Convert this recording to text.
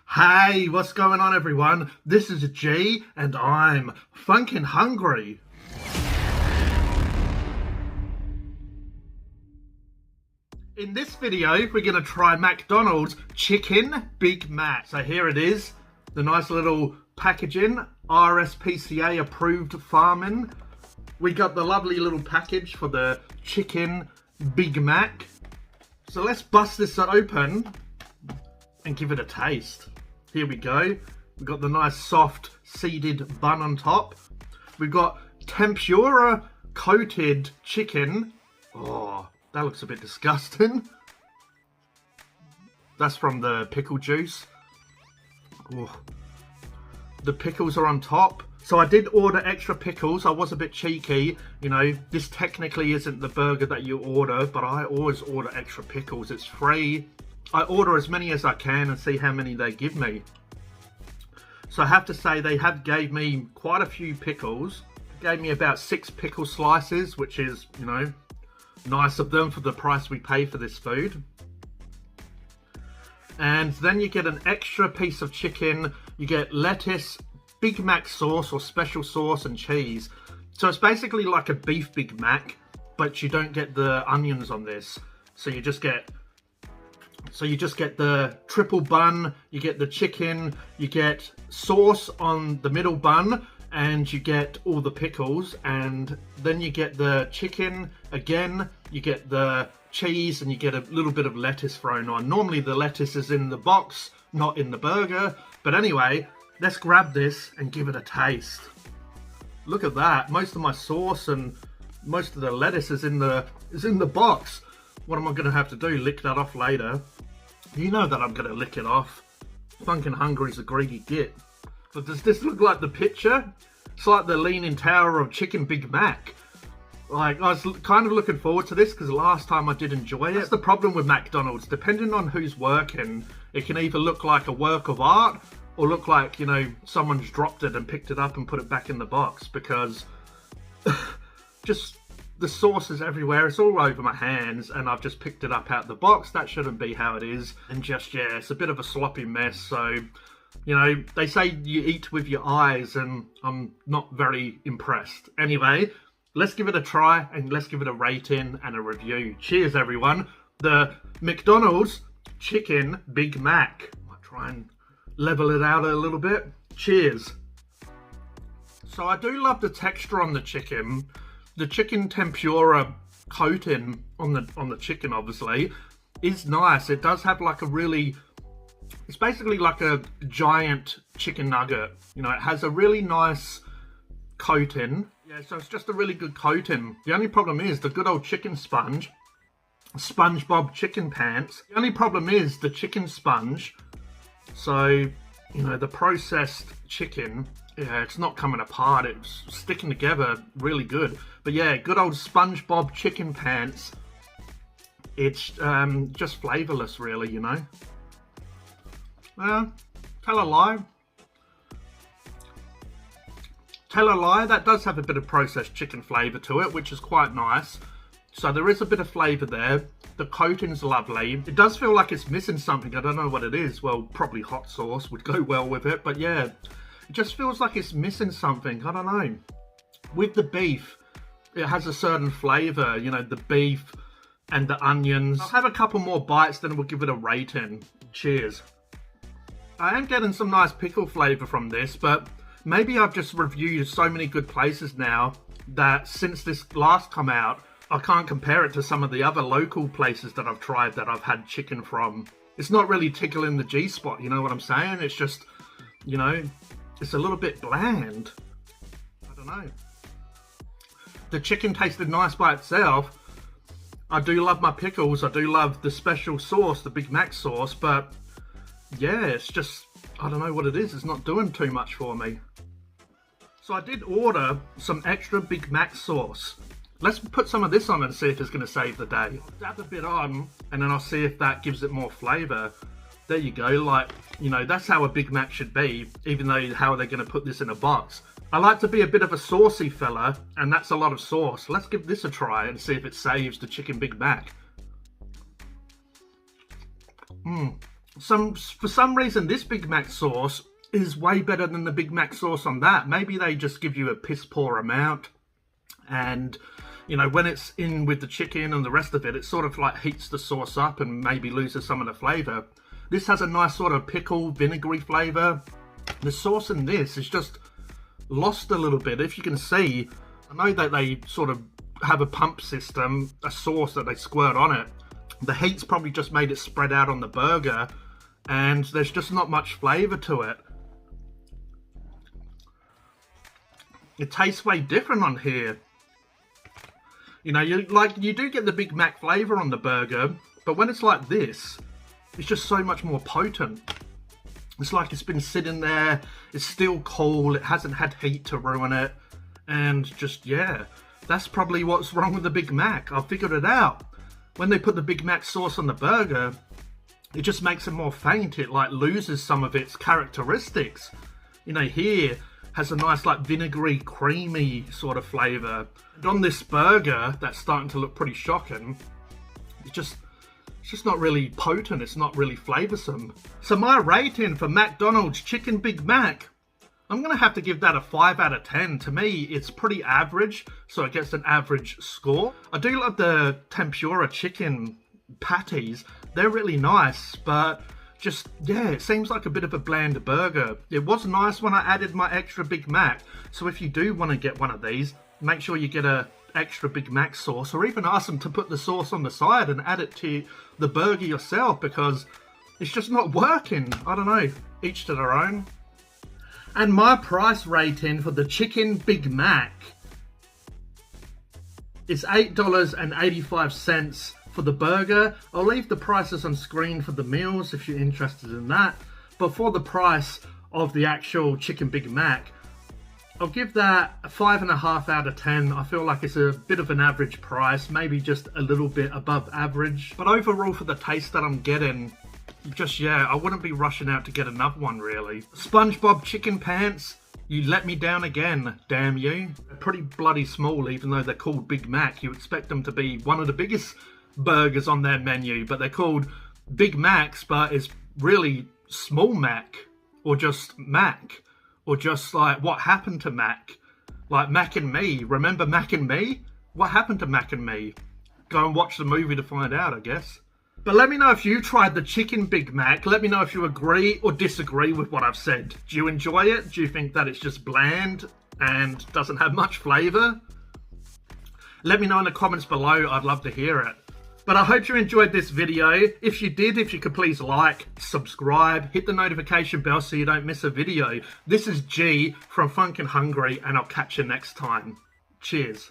Hey, what's going on everyone? This is G and I'm Phunken hungry. In this video, we're going to try McDonald's Chicken Big Mac. So here it is, the nice little packaging, RSPCA approved farming. We got the lovely little package for the Chicken Big Mac. So let's bust this open and give it a taste. Here we go. We've got the nice soft seeded bun on top. We've got tempura coated chicken. Oh, that looks a bit disgusting. That's from the pickle juice. Oh. The pickles are on top. So I did order extra pickles. I was a bit cheeky. You know, this technically isn't the burger that you order, but I always order extra pickles. It's free. I order as many as I can and see how many they give me. So I have to say they have gave me quite a few pickles. Gave me about 6 pickle slices, which is, you know, nice of them for the price we pay for this food. And then you get an extra piece of chicken. You get lettuce, Big Mac sauce or special sauce and cheese. So it's basically like a beef Big Mac, but you don't get the onions on this. So you just get the triple bun, you get the chicken, you get sauce on the middle bun, and you get all the pickles, and then you get the chicken again, you get the cheese, and you get a little bit of lettuce thrown on. Normally the lettuce is in the box, not in the burger, but anyway, let's grab this and give it a taste. Look at that, most of my sauce and most of the lettuce is in the box. What am I gonna have to do? Lick that off later? You know that I'm gonna lick it off. Phunken hungry's a greedy git. But does this look like the picture? It's like the Leaning Tower of Chicken Big Mac. Like, I was kind of looking forward to this because last time I did enjoy it. That's the problem with McDonald's. Depending on who's working, it can either look like a work of art or look like, you know, someone's dropped it and picked it up and put it back in the box, because just the sauce is everywhere. It's all over my hands and I've just picked it up out the box. That shouldn't be how it is. And just, yeah, it's a bit of a sloppy mess. So, you know, they say you eat with your eyes and I'm not very impressed. Anyway, let's give it a try and let's give it a rating and a review. Cheers, everyone. The McDonald's Chicken Big Mac. I'll try and level it out a little bit. Cheers. So I do love the texture on the chicken. The chicken tempura coating on the chicken, obviously, is nice. It does have like a really, it's basically like a giant chicken nugget. You know, it has a really nice coating. Yeah, so it's just a really good coating. The only problem is the good old chicken sponge, SpongeBob chicken pants. The only problem is the chicken sponge. So, you know, the processed chicken, yeah, it's not coming apart. It's sticking together really good. But yeah, good old SpongeBob chicken pants. It's just flavourless, really, you know. Well, tell a lie. Tell a lie, that does have a bit of processed chicken flavour to it, which is quite nice. So there is a bit of flavour there. The coating's lovely. It does feel like it's missing something. I don't know what it is. Well, probably hot sauce would go well with it. But yeah, it just feels like it's missing something. I don't know. With the beef, it has a certain flavour. You know, the beef and the onions. I'll have a couple more bites, then we'll give it a rating. Cheers. I am getting some nice pickle flavour from this, but maybe I've just reviewed so many good places now that since this last come out, I can't compare it to some of the other local places that I've tried that I've had chicken from. It's not really tickling the G-spot, you know what I'm saying? It's just, you know, it's a little bit bland. I don't know. The chicken tasted nice by itself. I do love my pickles. I do love the special sauce, the Big Mac sauce, but yeah, it's just, I don't know what it is. It's not doing too much for me. So I did order some extra Big Mac sauce. Let's put some of this on and see if it's going to save the day. I'll dab a bit on and then I'll see if that gives it more flavour. There you go, like, you know, that's how a Big Mac should be, even though how are they going to put this in a box. I like to be a bit of a saucy fella, and that's a lot of sauce. Let's give this a try and see if it saves the Chicken Big Mac. For some reason, this Big Mac sauce is way better than the Big Mac sauce on that. Maybe they just give you a piss poor amount, and you know, when it's in with the chicken and the rest of it, it sort of like heats the sauce up and maybe loses some of the flavour. This has a nice sort of pickle, vinegary flavour. The sauce in this is just lost a little bit. If you can see, I know that they sort of have a pump system, a sauce that they squirt on it. The heat's probably just made it spread out on the burger, and there's just not much flavour to it. It tastes way different on here. You know, you do get the Big Mac flavour on the burger, but when it's like this, it's just so much more potent. It's like it's been sitting there, it's still cool, it hasn't had heat to ruin it, and just, yeah, that's probably what's wrong with the Big Mac. I figured it out. When they put the Big Mac sauce on the burger, it just makes it more faint. It like loses some of its characteristics. You know, here has a nice like vinegary, creamy sort of flavour. And on this burger, that's starting to look pretty shocking. It's just not really potent. It's not really flavoursome. So my rating for McDonald's Chicken Big Mac, I'm going to have to give that a 5 out of 10. To me, it's pretty average, so it gets an average score. I do love the tempura chicken patties. They're really nice, but just, yeah, it seems like a bit of a bland burger. It was nice when I added my extra Big Mac, so if you do want to get one of these, make sure you get a extra Big Mac sauce, or even ask them to put the sauce on the side and add it to the burger yourself, because it's just not working. I don't know, each to their own. And my price rating for the Chicken Big Mac is $8.85 for the burger. I'll leave the prices on screen for the meals if you're interested in that. But for the price of the actual Chicken Big Mac, I'll give that a 5.5 out of 10. I feel like it's a bit of an average price, maybe just a little bit above average. But overall, for the taste that I'm getting, just, yeah, I wouldn't be rushing out to get another one, really. SpongeBob chicken pants, you let me down again, damn you. They're pretty bloody small, even though they're called Big Mac. You expect them to be one of the biggest burgers on their menu, but they're called Big Macs, but it's really Small Mac, or just Mac, or just like, what happened to Mac? Like Mac and Me, remember Mac and Me? What happened to Mac and Me? Go and watch the movie to find out, I guess. But let me know if you tried the Chicken Big Mac. Let me know if you agree or disagree with what I've said. Do you enjoy it? Do you think that it's just bland and doesn't have much flavour? Let me know in the comments below. I'd love to hear it. But I hope you enjoyed this video. If you did, if you could please like, subscribe, hit the notification bell so you don't miss a video. This is G from Phunken Hungry, and I'll catch you next time. Cheers.